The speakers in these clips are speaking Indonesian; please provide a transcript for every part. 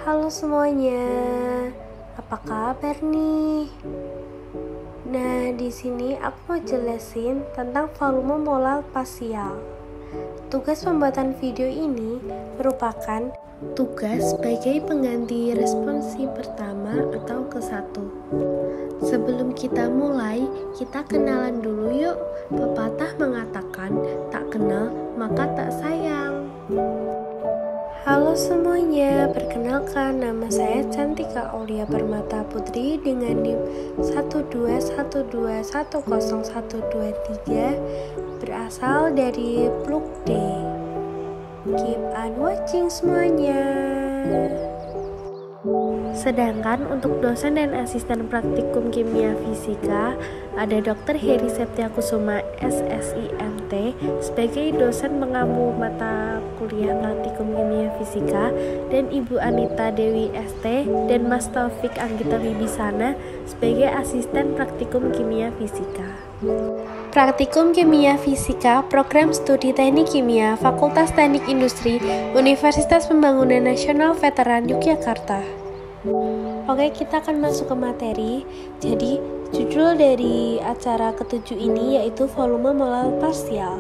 Halo semuanya, apa kabar nih? Nah, di sini aku mau jelasin tentang volume molar parsial. Tugas pembuatan video ini merupakan tugas sebagai pengganti responsi pertama atau ke-1. Sebelum kita mulai, kita kenalan dulu yuk. Pepatah mengatakan, tak kenal maka tak sayang. Halo semuanya, perkenalkan nama saya Cantika Aulia Permata Putri dengan NIM 121210123 berasal dari Pluk D. Keep on watching semuanya. Sedangkan untuk dosen dan asisten praktikum kimia fisika ada Dr. Heri Septiakusuma SSIMT sebagai dosen pengampu mata kuliah praktikum kimia fisika, dan Ibu Anita Dewi ST dan Mas Taufik Anggita Wibisana sebagai asisten praktikum kimia fisika. Praktikum Kimia Fisika, Program Studi Teknik Kimia, Fakultas Teknik Industri, Universitas Pembangunan Nasional Veteran Yogyakarta. Oke, kita akan masuk ke materi. Jadi, judul dari acara ke-7 ini yaitu volume molar parsial.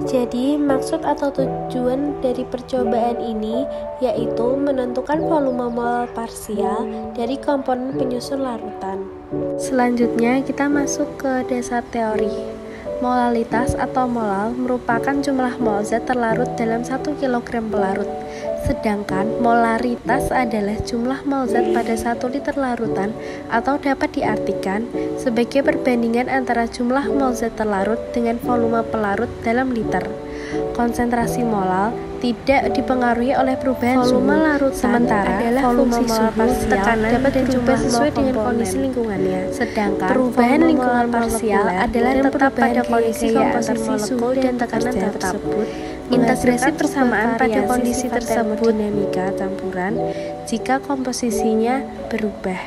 Jadi, maksud atau tujuan dari percobaan ini yaitu menentukan volume molar parsial dari komponen penyusun larutan. Selanjutnya, kita masuk ke dasar teori. Molalitas atau molal merupakan jumlah mol zat terlarut dalam 1 kg pelarut. Sedangkan molaritas adalah jumlah mol zat pada 1 liter larutan, atau dapat diartikan sebagai perbandingan antara jumlah mol zat terlarut dengan volume pelarut dalam liter. Konsentrasi molal tidak dipengaruhi oleh perubahan volume larutan, sementara adalah volume molar parsial tekanan dapat berubah sesuai dengan kondisi lingkungannya. Sedangkan perubahan lingkungan parsial adalah tetap pada kondisi komposisi suhu dan tekanan tersebut. Integrasi persamaan pada kondisi tersebut dinamika campuran jika komposisinya berubah.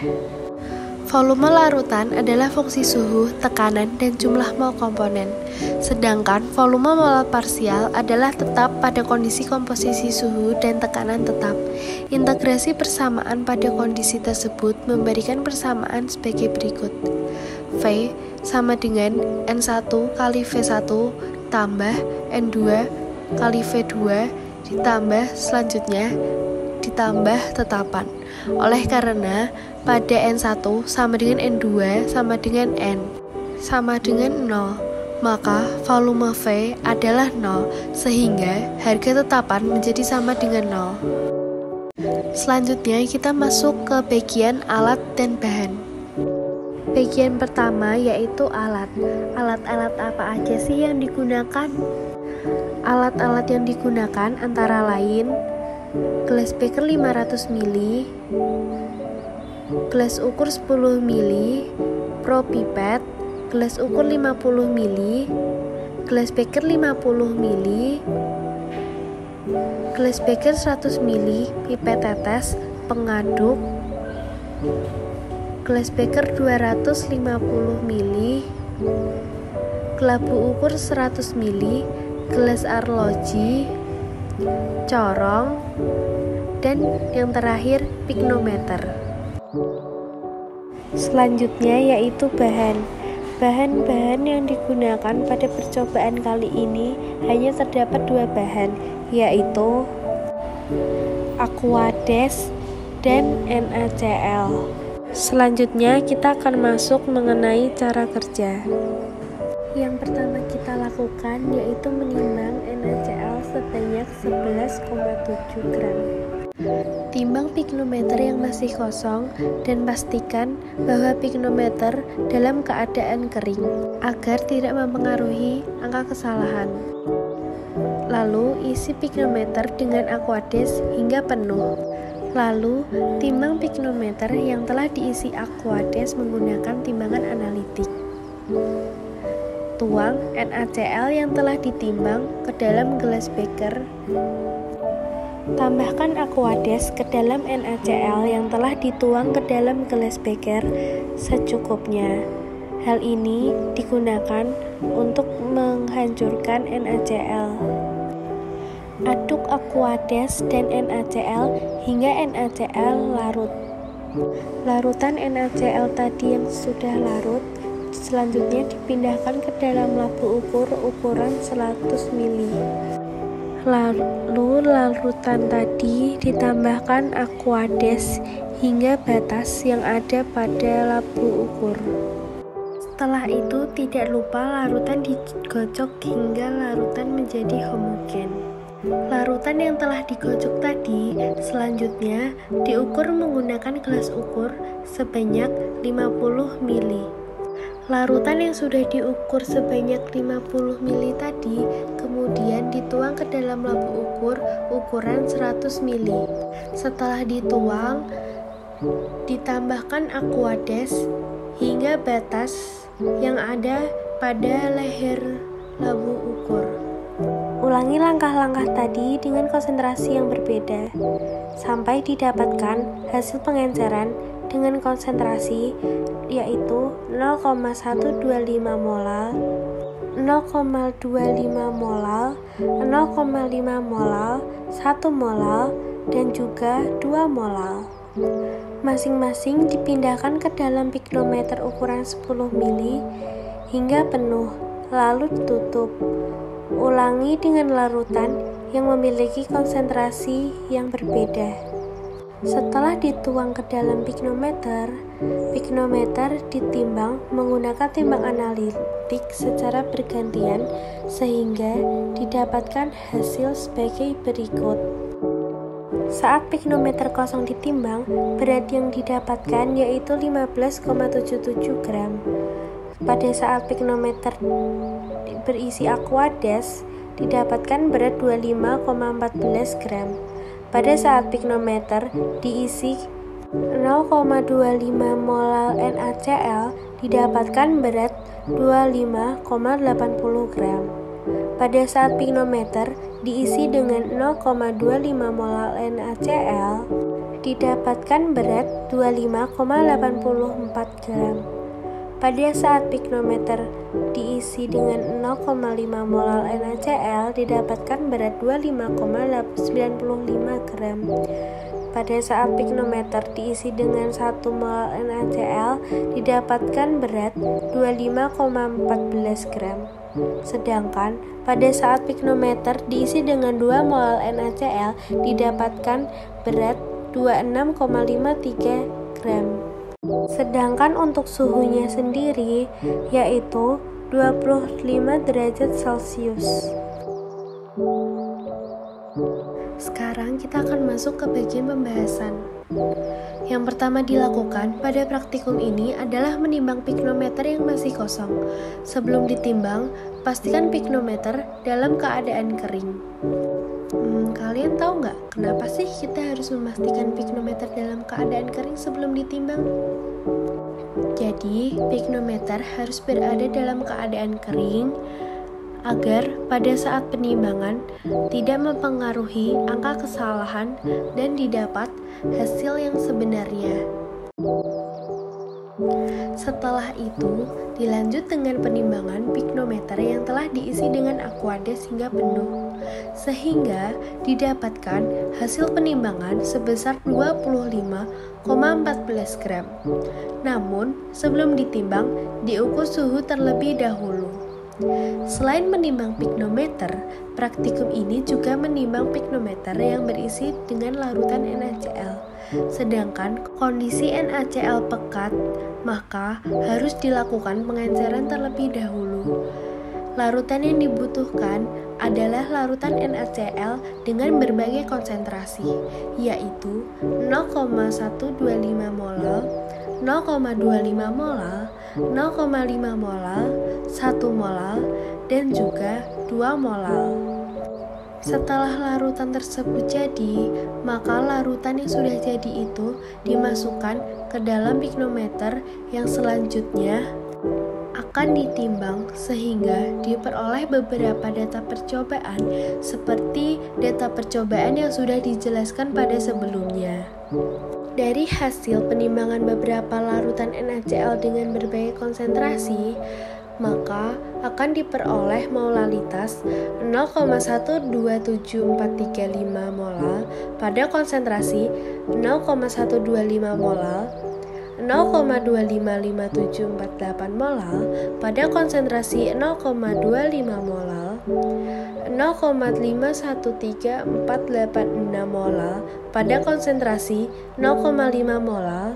Volume larutan adalah fungsi suhu, tekanan, dan jumlah mol komponen. Sedangkan volume molar parsial adalah tetap pada kondisi komposisi suhu dan tekanan tetap. Integrasi persamaan pada kondisi tersebut memberikan persamaan sebagai berikut. V sama dengan N1 kali V1 tambah N2 kali V2 ditambah selanjutnya ditambah tetapan. Oleh karena pada N1 sama dengan N2 sama dengan N sama dengan 0, maka volume V adalah 0, sehingga harga tetapan menjadi sama dengan 0. Selanjutnya kita masuk ke bagian alat dan bahan. Bagian pertama yaitu alat. Alat-alat apa aja sih yang digunakan? Alat-alat yang digunakan antara lain gelas beker 500 ml, gelas ukur 10 ml, pro pipet, gelas ukur 50 ml, gelas beker 50 ml, gelas beker 100 ml, pipet tetes, pengaduk, gelas beker 250 ml, kelabu ukur 100 ml, gelas arloji, corong, dan yang terakhir pignometer. Selanjutnya yaitu bahan. Bahan-bahan yang digunakan pada percobaan kali ini hanya terdapat 2 bahan, yaitu Aquades dan NaCl. Selanjutnya kita akan masuk mengenai cara kerja. Yang pertama kita lakukan yaitu menimbang NaCl sebanyak 11,7 gram. Timbang pignometer yang masih kosong dan pastikan bahwa pignometer dalam keadaan kering agar tidak mempengaruhi angka kesalahan. Lalu isi pignometer dengan Aquades hingga penuh. Lalu timbang pignometer yang telah diisi Aquades menggunakan timbangan analitik. Tuang NaCl yang telah ditimbang ke dalam gelas beker. Tambahkan Aquades ke dalam NaCl yang telah dituang ke dalam gelas beker secukupnya. Hal ini digunakan untuk menghancurkan NaCl. aduk Aquades dan NaCl hingga NaCl larut. Larutan NaCl tadi yang sudah larut selanjutnya dipindahkan ke dalam labu ukur ukuran 100 ml. Lalu larutan tadi ditambahkan Aquades hingga batas yang ada pada labu ukur. Setelah itu tidak lupa larutan digocok hingga larutan menjadi homogen. Larutan yang telah digocok tadi selanjutnya diukur menggunakan gelas ukur sebanyak 50 ml. Larutan yang sudah diukur sebanyak 50 ml tadi kemudian dituang ke dalam labu ukur ukuran 100 ml. Setelah dituang, ditambahkan Aquades hingga batas yang ada pada leher labu ukur. Ulangi langkah-langkah tadi dengan konsentrasi yang berbeda sampai didapatkan hasil pengenceran dengan konsentrasi yaitu 0,125 molal, 0,25 molal, 0,5 molal, 1 molal, dan juga 2 molal. Masing-masing dipindahkan ke dalam piknometer ukuran 10 ml hingga penuh, lalu ditutup. Ulangi dengan larutan yang memiliki konsentrasi yang berbeda. Setelah dituang ke dalam piknometer ditimbang menggunakan timbang analitik secara bergantian sehingga didapatkan hasil sebagai berikut. Saat piknometer kosong ditimbang, berat yang didapatkan yaitu 15,77 gram. Pada saat piknometer berisi Aquades, didapatkan berat 25,14 gram. Pada saat piknometer diisi 0,25 molal NaCl, didapatkan berat 25,80 gram. Pada saat piknometer diisi dengan 0,25 molal NaCl, didapatkan berat 25,84 gram. Pada saat piknometer diisi dengan 0,5 molal NaCl, didapatkan berat 25,95 gram. Pada saat piknometer diisi dengan 1 molal NaCl, didapatkan berat 25,14 gram. Sedangkan pada saat piknometer diisi dengan 2 molal NaCl, didapatkan berat 26,53 gram. Sedangkan untuk suhunya sendiri yaitu 25 derajat Celcius. Sekarang kita akan masuk ke bagian pembahasan. Yang pertama dilakukan pada praktikum ini adalah menimbang piknometer yang masih kosong. Sebelum ditimbang, pastikan piknometer dalam keadaan kering. Kalian tahu nggak kenapa sih kita harus memastikan piknometer dalam keadaan kering sebelum ditimbang? Jadi, piknometer harus berada dalam keadaan kering agar pada saat penimbangan tidak mempengaruhi angka kesalahan dan didapat hasil yang sebenarnya. Setelah itu, dilanjut dengan penimbangan piknometer yang telah diisi dengan Aquades hingga penuh, sehingga didapatkan hasil penimbangan sebesar 25,14 gram. Namun, sebelum ditimbang, diukur suhu terlebih dahulu. Selain menimbang piknometer, praktikum ini juga menimbang piknometer yang berisi dengan larutan NaCl. Sedangkan kondisi NaCl pekat, maka harus dilakukan pengenceran terlebih dahulu. Larutan yang dibutuhkan adalah larutan NaCl dengan berbagai konsentrasi, yaitu 0,125 molal, 0,25 molal, 0,5 molal, 1 molal, dan juga 2 molal. Setelah larutan tersebut jadi, maka larutan yang sudah jadi itu dimasukkan ke dalam piknometer yang selanjutnya akan ditimbang sehingga diperoleh beberapa data percobaan seperti data percobaan yang sudah dijelaskan pada sebelumnya. Dari hasil penimbangan beberapa larutan NaCl dengan berbagai konsentrasi, maka akan diperoleh molalitas 0,1274335 molal pada konsentrasi 0,125 molal, 0,255748 molal pada konsentrasi 0,25 molal, 0,513486 molal pada konsentrasi 0,5 molal,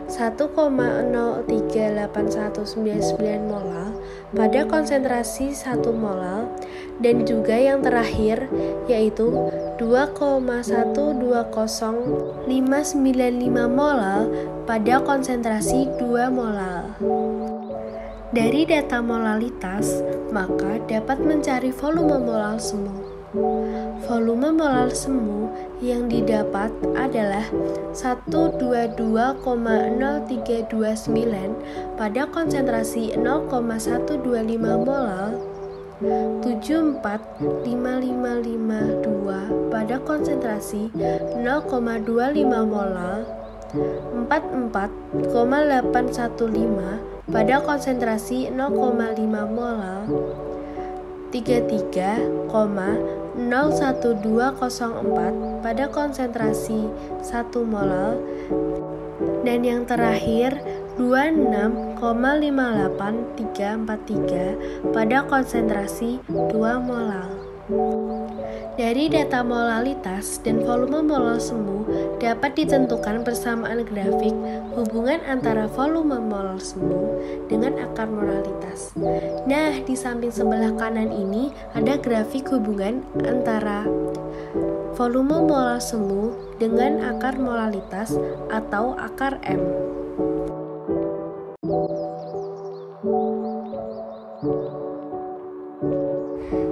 1,03899 molal pada konsentrasi 1 molal, dan juga yang terakhir yaitu 2,120,595 molal pada konsentrasi 2 molal. Dari data molalitas, maka dapat mencari volume molal semu. Volume molal semu yang didapat adalah 122,0329 pada konsentrasi 0,125 molal, 745552 pada konsentrasi 0,25 molal, 44,815 pada konsentrasi 0,5 molal, 33,01204 pada konsentrasi 1 molal, dan yang terakhir 26,58343 pada konsentrasi 2 molal. Dari data molalitas dan volume molal semu dapat ditentukan persamaan grafik hubungan antara volume molal semu dengan akar molalitas. Nah, di samping sebelah kanan ini ada grafik hubungan antara volume molal semu dengan akar molalitas atau akar M.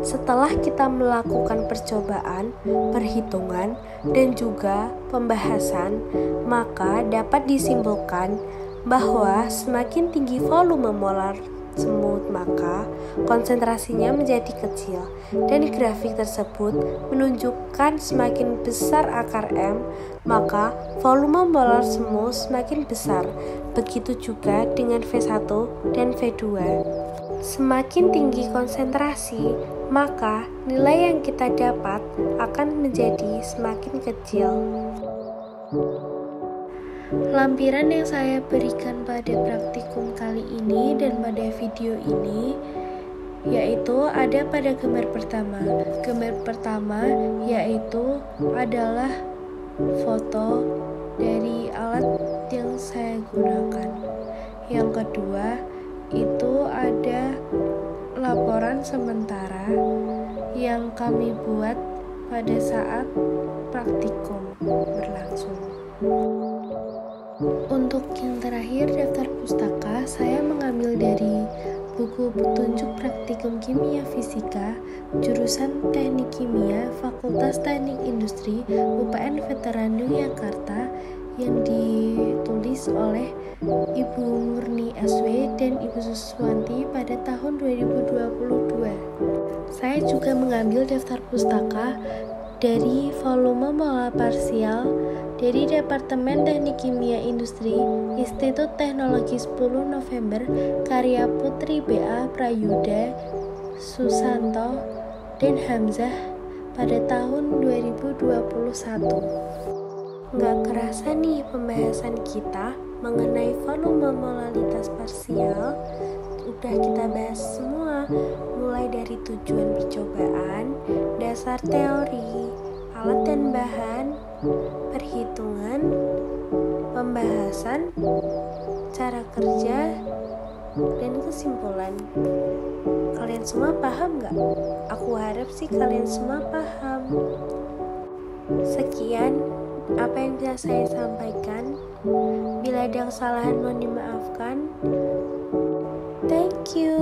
Setelah kita melakukan percobaan, perhitungan, dan juga pembahasan, maka dapat disimpulkan bahwa semakin tinggi volume molar semu maka konsentrasinya menjadi kecil, dan grafik tersebut menunjukkan semakin besar akar M, maka volume molar semu semakin besar. Begitu juga dengan V1 dan V2. Semakin tinggi konsentrasi, maka nilai yang kita dapat akan menjadi semakin kecil. Lampiran yang saya berikan pada praktikum kali ini dan pada video ini yaitu ada pada gambar pertama. Gambar pertama yaitu adalah foto dari alat yang saya gunakan. Yang kedua itu ada laporan sementara yang kami buat pada saat praktikum berlangsung. Untuk yang terakhir, daftar pustaka saya mengambil dari buku petunjuk praktikum kimia fisika jurusan Teknik Kimia Fakultas Teknik Industri UPN Veteran Yogyakarta yang ditulis oleh Ibu Murni SW dan Ibu Suswanti pada tahun 2022. Saya juga mengambil daftar pustaka dari volume molar parsial dari Departemen Teknik Kimia Industri Institut Teknologi 10 November karya Putri B.A. Prayuda, Susanto, dan Hamzah pada tahun 2021. Nggak kerasa nih pembahasan kita mengenai volume molalitas parsial udah kita bahas semua, mulai dari tujuan percobaan, dasar teori, alat dan bahan, perhitungan, pembahasan, cara kerja, dan kesimpulan. Kalian semua paham nggak? Aku harap sih kalian semua paham. Sekian apa yang bisa saya sampaikan. Bila ada kesalahan mohon dimaafkan. Thank you.